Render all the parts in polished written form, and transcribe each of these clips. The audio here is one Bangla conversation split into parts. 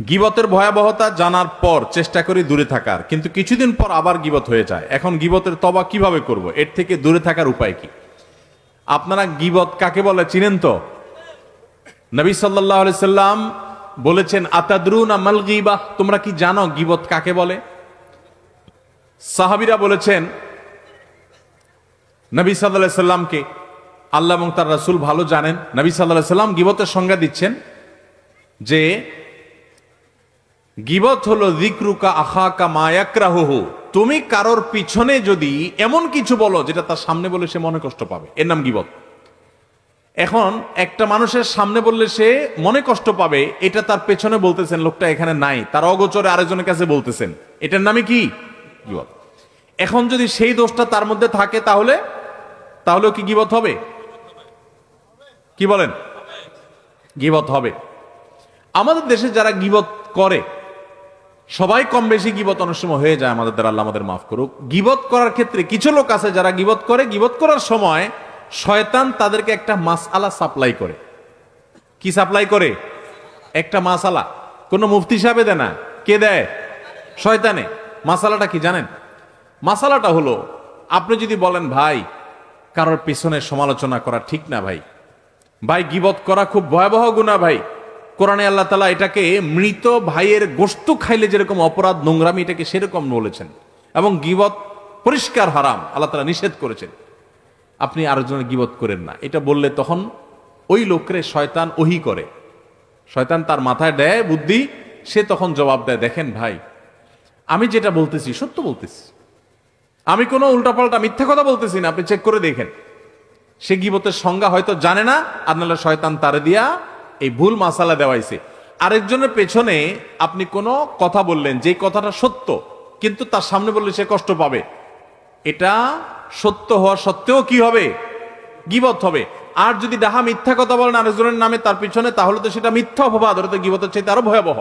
গীবতের ভয়াবহতা জানার পর চেষ্টা করি দূরে থাকার, কিন্তু কিছুদিন পর আবার গীবত হয়ে যায়। এখন গীবতের তওবা কিভাবে করব? এর থেকে দূরে থাকার উপায় কি? আপনারা গীবত কাকে বলে চিনেন তো? নবী সাল্লাল্লাহু আলাইহি সাল্লাম বলেছেন, আতাদরুনা মাল গীবাহ, তোমরা কি জানো গীবত কাকে বলে? সাহাবীরা বলেছেন নবী সাল্লাল্লাহু আলাইহি সাল্লামকে আল্লাহ এবং তার রাসূল ভালো জানেন। নবী সাল্লাল্লাহু আলাইহি সাল্লাম গীবতের সংজ্ঞা দিচ্ছেন যে গীবত হলো যিকরুকা আখাকা মা ইয়াকরাহুহু, তুমি কারোর পিছনে যদি এমন কিছু বলো যেটা তার সামনে বলে সে মনে কষ্ট পাবে, এর নাম গীবত। এখন একটা মানুষের সামনে বললে সে মনে কষ্ট পাবে, এটা তার পেছনে বলতেছেন, লোকটা এখানে নাই, তার অগোচরে আরেকজনের কাছে বলতেছেন, এটার নামে কি গীবত। এখন যদি সেই দোষটা তার মধ্যে থাকে তাহলে কি গীবত হবে? কি বলেন? গীবত হবে। আমাদের দেশে যারা গীবত করে সবাই কম বেশি গীবত অনেক সময় হয়ে যায়, আমাদের দ্বারা আল্লাহ আমাদের মাফ করুক। গীবত করার ক্ষেত্রে কিছু লোক আছে যারা গীবত করে, গীবত করার সময় শয়তান তাদেরকে একটা মাসআলা সাপ্লাই করে। কি সাপ্লাই করে? একটা মাসআলা। কোন মুফতি সাহেবে দেয় না, কে দেয়? শয়তানে। মাসআলাটা কি জানেন? মাসআলাটা হলো, আপনি যদি বলেন ভাই কারোর পিছনে সমালোচনা করা ঠিক না ভাই গীবত করা খুব ভয়াবহ গুনাহ ভাই, কোরআনে আল্লাহ তাআলা এটাকে মৃত ভাইয়ের গোশত খাইলে যেরকম অপরাধ, নোংরামি, এটাকে সেরকম বলেছেন, এবং গীবত পরিষ্কার হারাম, আল্লাহ তাআলা নিষেধ করেছেন। আপনি আরেকজনের গীবত করেন না, এটা বললে তখন ওই লোকরে শয়তান ওহী করে, শয়তান তার মাথায় দেয় বুদ্ধি, সে তখন জবাব দেয়, দেখেন ভাই আমি যেটা বলতেছি সত্য বলতেছি, আমি কোনো উল্টাপাল্টা মিথ্যা কথা বলতেছি না, আপনি চেক করে দেখেন। সে গীবতের সংজ্ঞা হয়তো জানে না, আর নাহলে শয়তান তারে দিয়া এই ভুল মাসালা দেওয়াইছে। আরেকজনের পেছনে আপনি কোনো কথা বললেন, যে কথাটা সত্য, কিন্তু তার সামনে বললে সে কষ্ট পাবে, এটা সত্য হওয়া সত্ত্বেও কি হবে? গীবত হবে। আর যদি ডাহা মিথ্যা কথা বলেন আরেকজনের নামে তার পিছনে, তাহলে তো সেটা মিথ্যা অপবাদ, ওটা তো গীবতের চাইতে আরো ভয়াবহ।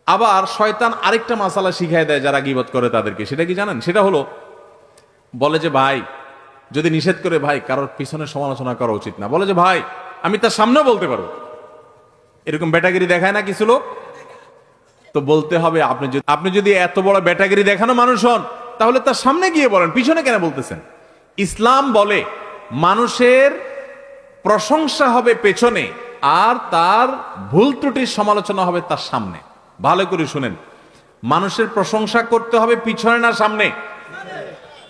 আবার শয়তান আরেকটা মাসালা শিখায় দেয় যারা গীবত করে তাদেরকে, সেটা কি জানেন? সেটা হলো, বলে যে ভাই যদি নিষেধ করে ভাই কারোর পিছনে সমালোচনা করা উচিত না, বলে যে ভাই আমি তার সামনেও বলতে পারবো, এরকম বেটাগিরি দেখায় না কিছু লোক? তো বলতে হবে, আপনি যদি এত বড় বেটাগিরি দেখানো মানুষ হন, তাহলে তার সামনে গিয়ে বলেন, পিছনে কেন বলতেছেন? ইসলাম বলে মানুষের প্রশংসা হবে পেছনে, আর তার ভুল ত্রুটির সমালোচনা হবে তার সামনে। ভালো করে শুনেন, মানুষের প্রশংসা করতে হবে পিছনে না সামনে?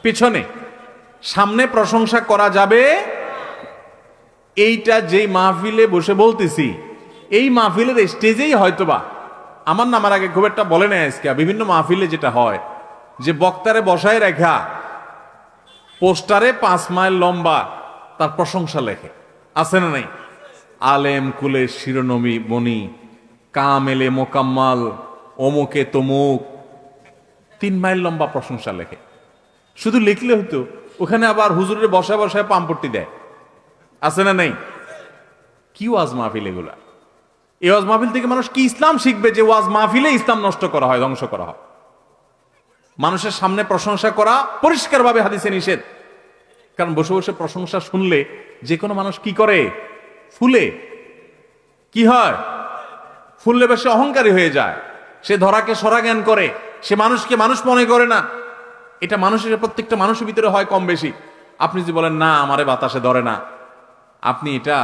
পিছনে। সামনে প্রশংসা করা যাবে, এইটা যেই মাহফিলে বসে বলতেছি, এই মাহফিলের স্টেজেই হয়তোবা, আমার নামার আগে খুব একটা বলে নেয় আজকে, বিভিন্ন মাহফিলে যেটা হয় যে বক্তারে বসায় রেখা পোস্টারে 5 মাইল লম্বা তার প্রশংসা লেখে, আছে না নাই? আলেম কুলে শিরোনবী বনি, কামেলে মোকাম্মাল, অমুকে তমুক, 3 মাইল লম্বা প্রশংসা লেখে। শুধু লিখলে হইতো, ওখানে আবার হুজুরের বসায় বসায় পাম্পটি দেয়, আছে না নাই? কি ওয়াজ মাহফিল এগুলা? এই ওয়াজ মাহফিল থেকে মানুষ কি ইসলাম শিখবে যে ওয়াজ মাহফিলে ইসলাম নষ্ট করা হয়, ধ্বংস করা হয়? মানুষের সামনে প্রশংসা করা পরিষ্কারভাবে হাদিসে নিষেধ। কারণ বসে বসে প্রশংসা শুনলে যে কোনো মানুষ কি করে? ফুলে। কি হয়? ফুললে বেশি অহংকারী হয়ে যায়, সে ধরাকে সরা জ্ঞান করে, সে মানুষকে মানুষ মনে করে না। এটা মানুষের, প্রত্যেকটা মানুষের ভিতরে হয় কম বেশি। আপনি যদি বলেন না আমারে বাতাসে ধরে না, আপনি এটা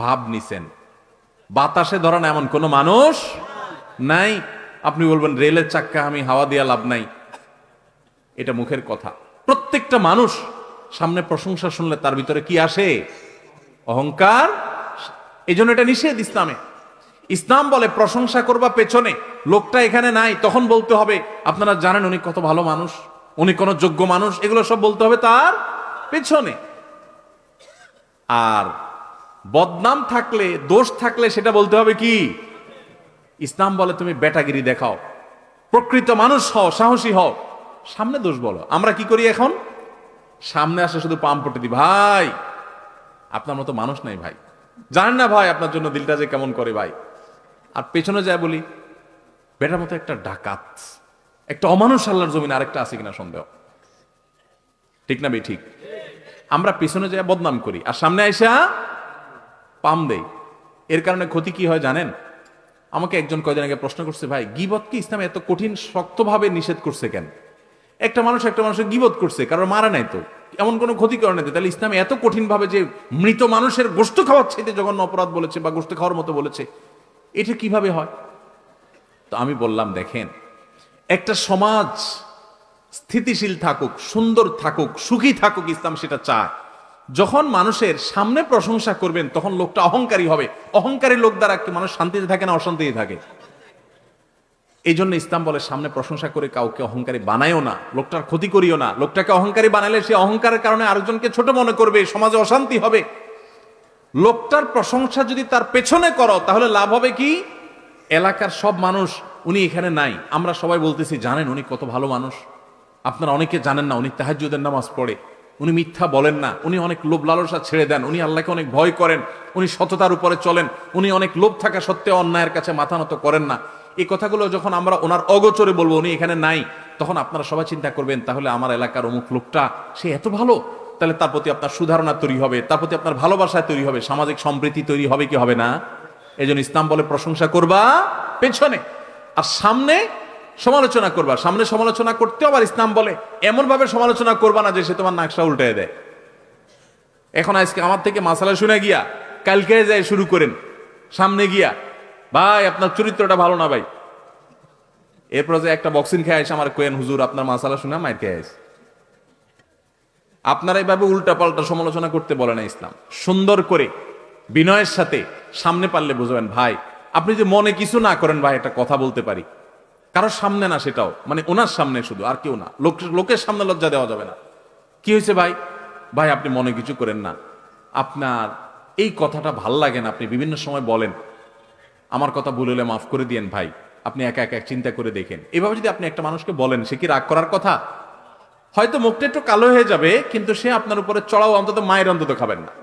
ভাব নিছেন। বাতাসে ধরে না এমন কোন মানুষ নাই। আপনি বলবেন রেলের চাক্কা আমি হাওয়া দিয়া লাভ নাই, এটা মুখের কথা। প্রত্যেকটা মানুষ সামনে প্রশংসা শুনলে তার ভিতরে কি আসে? অহংকার। এই জন্য এটা নিষেধ ইসলামে। ইসলাম বলে প্রশংসা করবা পেছনে, লোকটা এখানে নাই, তখন বলতে হবে আপনারা জানেন উনি কত ভালো মানুষ, উনি কোন যোগ্য মানুষ, এগুলো সব বলতে হবে তার পেছনে। আর বদনাম থাকলে, দোষ থাকলে সেটা বলতে হবে কি? ইসলাম বলে তুমি বেটাগিরি দেখাও, প্রকৃত মানুষ হও, সাহসী হও, সামনে দোষ বলো। আমরা কি করি এখন? সামনে আসে শুধু পাম্পটি দি, ভাই আপনার মতো মানুষ নাই ভাই, জানেন না ভাই আপনার জন্য দিলটা যে কেমন করে ভাই। আর পেছনে যায় বলি বেটার মতো একটা ডাকাত, একটা অমানুষ আল্লাহর জমিনে আরেকটা আছে কিনা সন্দেহ। ঠিক না ভাই? ঠিক। আমরা পেছনে যায় বদনাম করি, আর সামনে আইসা পাম দেই। এর কারণে ক্ষতি কি হয় জানেন? আমাকে একজন কয়দিন আগে প্রশ্ন করছে, ভাই গীবত কি ইসলামে এত কঠিন শক্তভাবে নিষেধ করছে কেন? একটা মানুষের গীবত করছে, কারণ মারা নাই তো, এমন কোনো ক্ষতি করে নাই, তাহলে ইসলামে এত কঠিন ভাবে যে মৃত মানুষের গোশত খাওয়ার চাইতে জঘন্য অপরাধ বলেছে বা গোশত খাওয়ার মতো বলেছে, এটা কিভাবে হয়? তো আমি বললাম, দেখেন, একটা সমাজ স্থিতিশীল থাকুক, সুন্দর থাকুক, সুখী থাকুক, ইসলাম সেটা চায়। যখন মানুষের সামনে প্রশংসা করবেন তখন লোকটা অহংকারী হবে। অহংকারী লোক দ্বারা কি মানুষ শান্তিতে থাকে না অশান্তিতে থাকে? এই জন্য ইসলাম বলে সামনে প্রশংসা করে কাউকে অহংকারী বানায়ও না, লোকটার ক্ষতি করিও না। লোকটাকে অহংকারী বানালে সে অহংকারের কারণে আরেকজনকে ছোট মনে করবে, সমাজে অশান্তি হবে। লোকটার প্রশংসা যদি তার পেছনে করো তাহলে লাভ হবে কি? এলাকার সব মানুষ, উনি এখানে নাই, আমরা সবাই বলতেছি, জানেন উনি কত ভালো মানুষ। আপনারা অনেকে জানেন না, উনি তাহাজ্জুদের নামাজ পড়ে, উনি মিথ্যা বলেন না, উনি অনেক লোভ লালসা ছেড়ে দেন, উনি আল্লাহকে অনেক ভয় করেন, উনি সততার উপরে চলেন, উনি অনেক লোভ থাকা সত্ত্বেও অন্যায়ের কাছে মাথা নত করেন না। এই কথাগুলো যখন আমরা ওনার অগোচরে বলবো, উনি এখানে নাই, তখন আপনারা সবাই চিন্তা করবেন, তাহলে আমার এলাকার অমুক লোকটা সে এত ভালো, তাহলে তার প্রতি আপনার সুধারণা তৈরি হবে, তার প্রতি আপনার ভালোবাসা তৈরি হবে, সামাজিক সম্প্রীতি তৈরি হবে কি হবে না? এই জন্য ইসলাম বলে প্রশংসা করবা পেছনে, আর সামনে সমালোচনা করবা। সামনে সমালোচনা করতে আবার ইসলাম বলে এমন ভাবে সমালোচনা করবা না যে সে তোমার নাকশা উল্টে দেয়। এখন আজকে আমার থেকে মাসালা শুনে গিয়া কালকে যায় শুরু করেন, সামনে গিয়া, ভাই আপনার চরিত্রটা ভালো না ভাই, এরপর যে একটা বক্সিং খেয়ে আসে আমার কোয়েন, হুজুর আপনার মাসালা শুনে মাইর খেয়ে আসে। আপনারা এইভাবে উল্টা পাল্টা সমালোচনা করতে বলে না ইসলাম। সুন্দর করে বিনয়ের সাথে সামনে পারলে বুঝবেন, ভাই আপনি যে মনে কিছু না করেন, ভাই একটা কথা বলতে পারি, কারোর সামনে না, সেটাও মানে ওনার সামনে শুধু, আর কেউ না, লোকের সামনে লজ্জা দেওয়া যাবে না। কি হয়েছে ভাই? ভাই আপনি মনে কিছু করেন না, আপনার এই কথাটা ভাল লাগে না, আপনি বিভিন্ন সময় বলেন, আমার কথা ভুল হলে মাফ করে দিয়েন ভাই, আপনি একা একা চিন্তা করে দেখেন। এভাবে যদি আপনি একটা মানুষকে বলেন, সে কি রাগ করার কথা? হয়তো মুখটা একটু কালো হয়ে যাবে, কিন্তু সে আপনার উপরে চড়াও অন্তত মায়ের অন্তত খাবেন না।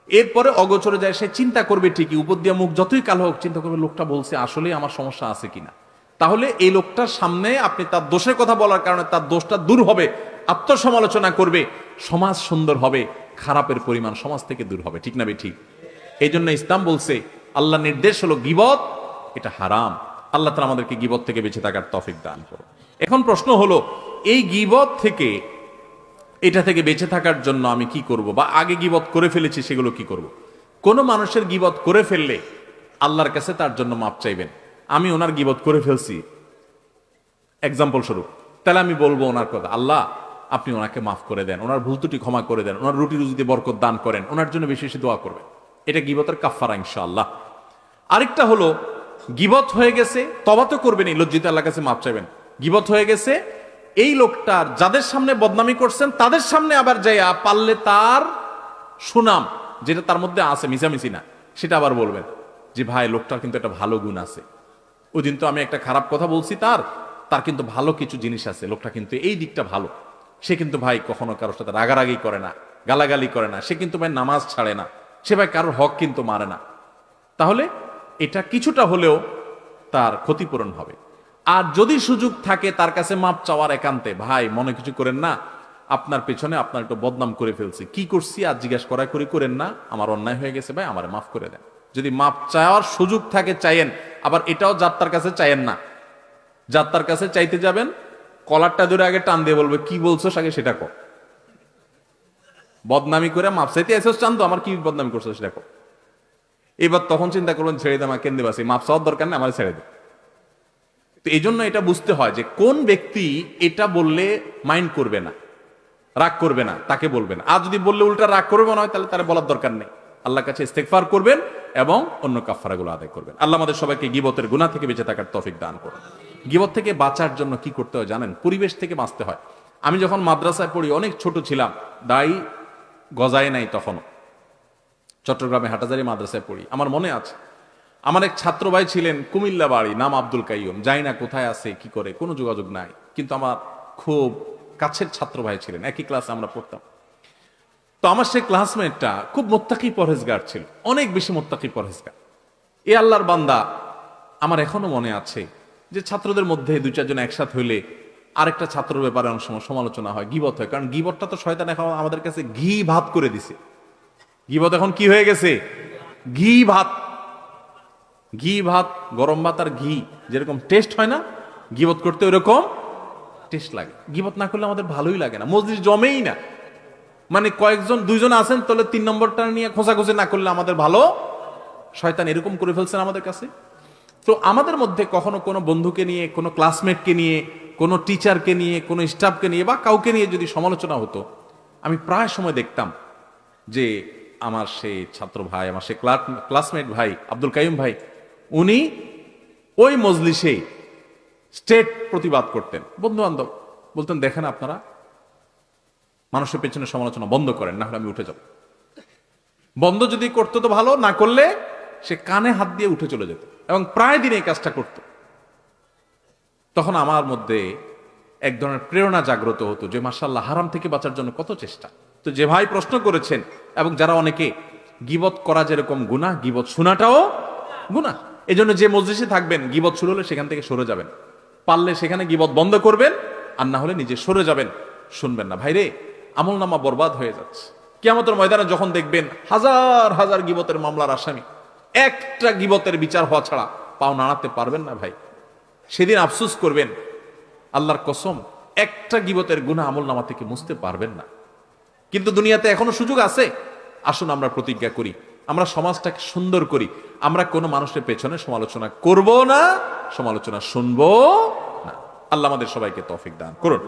এরপরে অগোচরে যায়, সে চিন্তা করবে ঠিকই, উপর দিয়ে মুখ যতই কালো হোক, চিন্তা করবে লোকটা বলছে আসলেই আমার সমস্যা আছে কিনা। তাহলে এই লোকটার সামনে আপনি তার দোষের কথা বলার কারণে তার দোষটা দূর হবে, আত্মসমালোচনা করবে, সমাজ সুন্দর হবে, খারাপের পরিমাণ সমাজ থেকে দূর হবে। ঠিক না বে ঠিক? এই জন্য ইসলাম বলছে, আল্লাহ নির্দেশ হলো গীবত এটা হারাম। আল্লাহ তাআলা আমাদেরকে গীবত থেকে বেঁচে থাকার তৌফিক দান করুন। এখন প্রশ্ন হলো, এই গীবত থেকে, এটা থেকে বেঁচে থাকার জন্য আমি কি করব, বা আগে গীবত করে ফেলেছি সেগুলো কি করব? কোন মানুষের গীবত করে ফেললে আল্লাহর কাছে তার জন্য মাপ চাইবেন। আমি ওনার গীবত করে ফেলছি এক্সাম্পল স্বরূপ, তাহলে আমি বলবো ওনার কথা, আল্লাহ আপনি ওনাকে মাফ করে দেন, ওনার ভুল ত্রুটি ক্ষমা করে দেন, ওনার রুটি রুজিতে বরকত দান করেন, ওনার জন্য বেশি বেশি দোয়া করবেন। এটা গীবতের কাফারা ইনশাআল্লাহ। আরেকটা হলো, গীবত হয়ে গেছে, তওবা তো করবেন, লজ্জিত আল্লাহর কাছে মাপ চাইবেন। গীবত হয়ে গেছে, এই লোকটার যাদের সামনে বদনামি করছেন তাদের সামনে আবার যাইয়া পারলে তার সুনাম যেটা তার মধ্যে আছে, মিছামিছি না, সেটা আবার বলবেন যে ভাই লোকটার কিন্তু একটা ভালো গুণ আছে, ওই দিন তো আমি একটা খারাপ কথা বলছি, তার কিন্তু ভালো কিছু জিনিস আছে, লোকটা কিন্তু এই দিকটা ভালো, সে কিন্তু ভাই কখনো কারোর সাথে রাগারাগি করে না, গালাগালি করে না, সে কিন্তু ভাই নামাজ ছাড়ে না, সে ভাই কারোর হক কিন্তু মারে না। তাহলে এটা কিছুটা হলেও তার ক্ষতিপূরণ হবে। আর যদি সুযোগ থাকে তার কাছে মাপ চাওয়ার, একান্তে ভাই মনে কিছু করেন না, আপনার পেছনে আপনার একটু বদনাম করে ফেলছি, কি করছি আর জিজ্ঞাসা করি করেন না, আমার অন্যায় হয়ে গেছে ভাই, আমারে মাফ করে দেন। যদি মাপ চাওয়ার সুযোগ থাকে চাইয়েন। আবার এটাও যাত্রার কাছে চাইয়েন না, যাত্রার কাছে চাইতে যাবেন, কলারটা ধরে আগে টান দিয়ে বলবে কি বলছো আগে সেটা কর। বদনামি করে মাপ চাইতে এসেছ, চান তো আমার কি বদনামি করছো সেটা কর। এবার তখন চিন্তা করবেন ছেড়ে দে, আমার কেন্দ্রে বাসি, মাপ চাওয়ার দরকার নেই, আমার ছেড়ে দে। তো এই জন্য এটা বুঝতে হয় যে কোন ব্যক্তি এটা বললে মাইন্ড করবে না, রাগ করবে না, তাকে বলবেন। আর যদি বললে উল্টা রাগ করবে মনে হয়, তাহলে তার বলার দরকার নেই। আল্লাহর কাছে ইস্তেগফার করবেন এবং অন্য কাফারাগুলো আদায় করবেন। আল্লাহ আমাদের সবাইকে গীবতের গুনাহ থেকে বেঁচে থাকার তৌফিক দান করুন। গীবত থেকে বাঁচার জন্য কি করতে হয় জানেন? পরিবেশ থেকে বাঁচতে হয়। আমি যখন মাদ্রাসায় পড়ি, অনেক ছোট ছিলাম, দাড়ি গজায় নাই তখনও, চট্টগ্রামে হাটাজারি মাদ্রাসায় পড়ি। আমার মনে আছে, আমার এক ছাত্র ভাই ছিলেন, কুমিল্লা বাড়ি, নাম আব্দুল কাইয়ুম, জানি না কোথায় আছে কি করে, কোনো যোগাযোগ নাই, কিন্তু আমার খুব কাছের ছাত্র ভাই ছিলেন, একই ক্লাসে আমরা পড়তাম। তো আমার সেই ক্লাসমেটটা খুব মোত্তাকি পরহেজগার ছিল, অনেক বেশি মোত্তাকি পরহেজগার। এ আল্লাহর বান্দা, আমার এখনো মনে আছে যে ছাত্রদের মধ্যে দুই চারজন একসাথে হইলে আরেকটা ছাত্রের ব্যাপারে অনেক সময় সমালোচনা হয়, গীবত হয়। কারণ গীবতটা তো শয়তান এখন আমাদের কাছে ঘি ভাত করে দিছে। গীবত এখন কি হয়ে গেছে? ঘি ভাত। ঘি ভাত, গরম ভাত আর ঘি যেরকম টেস্ট হয় না, গিবত করতে ওইরকম টেস্ট লাগে। গিবত না করলে আমাদের ভালোই লাগে না, মজলিস জমেই না। মানে কয়েকজন দুইজন আছেন তাহলে 3 নম্বরটা নিয়ে খোঁজাখুঁজি না করলে আমাদের ভালো, শয়তান এরকম করে ফেলছেন আমাদের কাছে। তো আমাদের মধ্যে কখনো কোনো বন্ধুকে নিয়ে, কোনো ক্লাসমেটকে নিয়ে, কোনো টিচারকে নিয়ে, কোনো স্টাফকে নিয়ে বা কাউকে নিয়ে যদি সমালোচনা হতো, আমি প্রায় সময় দেখতাম যে আমার সেই ছাত্র ভাই, আমার সেই ক্লাসমেট ভাই আব্দুল কাইয়ুম ভাই, উনি ওই মজলিসে স্টেট প্রতিবাদ করতেন। বন্ধু বান্ধব বলতেন, দেখেন আপনারা মানুষের পেছনে সমালোচনা বন্ধ করেন, না হলে আমি উঠে যাব। বন্ধ যদি করতো তো ভালো, না করলে সে কানে হাত দিয়ে উঠে চলে যেত এবং প্রায় দিন এই কাজটা করত। তখন আমার মধ্যে এক ধরনের প্রেরণা জাগ্রত হতো যে মাশাআল্লাহ, হারাম থেকে বাঁচার জন্য কত চেষ্টা। তো যে ভাই প্রশ্ন করেছেন এবং যারা অনেকে, গীবত করা যেরকম গুনাহ, গীবত শোনাটাও গুনাহ। এজন্য যে মজলিসে থাকবেন, গীবত শুরু হলে সেখান থেকে সরে যাবেন, পারলে সেখানে গীবত বন্ধ করবেন, আর না হলে নিজে সরে যাবেন, শুনবেন না। ভাইরে, আমলনামা বরবাদ হয়ে যাচ্ছে। কিয়ামতের ময়দানে যখন দেখবেন হাজার হাজার গীবতের মামলার আসামি, একটা গীবতের বিচার হওয়া ছাড়া পাও নাড়াতে পারবেন না ভাই। সেদিন আফসোস করবেন, আল্লাহর কসম, একটা গীবতের গুনাহ আমলনামা থেকে মুছতে পারবেন না। কিন্তু দুনিয়াতে এখনো সুযোগ আছে। আসুন আমরা প্রতিজ্ঞা করি, আমরা সমাজটাকে সুন্দর করি। আমরা কোনো মানুষের পেছনে সমালোচনা করব না, সমালোচনা শুনবো না। আল্লাহ আমাদের সবাইকে তৌফিক দান করুন।